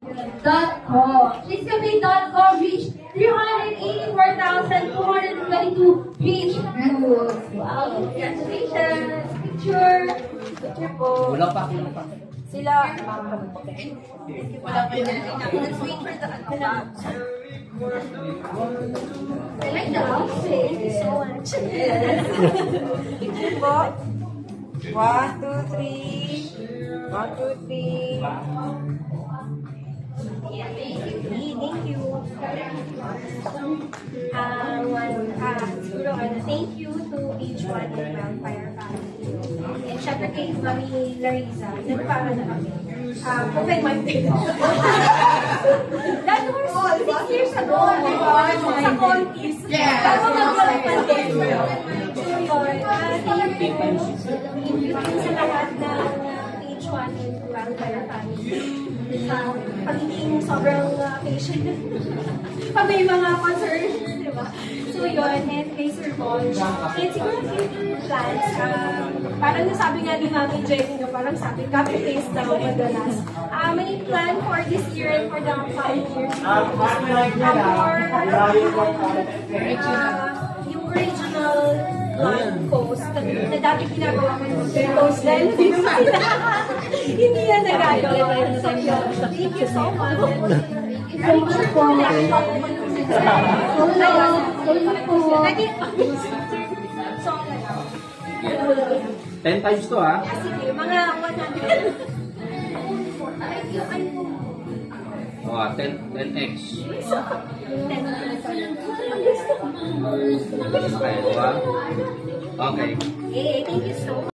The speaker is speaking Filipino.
Please.com reached 384,222 page views. Wow, congratulations! Picture! Picture po. Wala pa, wala pa. Sila, wala pa yun. Let's wait for the answer. I like the outfit. Thank you so much. Picture po. 1, 2, 3. 1, 2, 3. Yeah, thank you. Thank you. Siguro, thank you to each one in Wildfire family. And syempre kay Mami Larissa, nagpara na kami. Open minded. That was 6 years ago. Sa Contis. Yeah. So, yun. Thank you sa lahat ng each one in Wildfire family. Pagiging sobrang patient. Pag may mga concerns, di ba? So yun, and kay Sir Bonj. And siguro future plans, parang nasabi nga ni Mami Jenny, parang sabi, copy-paste daw madalas. May plan for this year and for the upcoming years. Yung original post na dati ginagawa ko yung post dahil hindi yan nagagawa. Thank you so much. Thank you po. Lagi, 10 times to, ha? sige, mga 100. Oh, 10x. 10. Okay, 1. Okay. Thank you so much.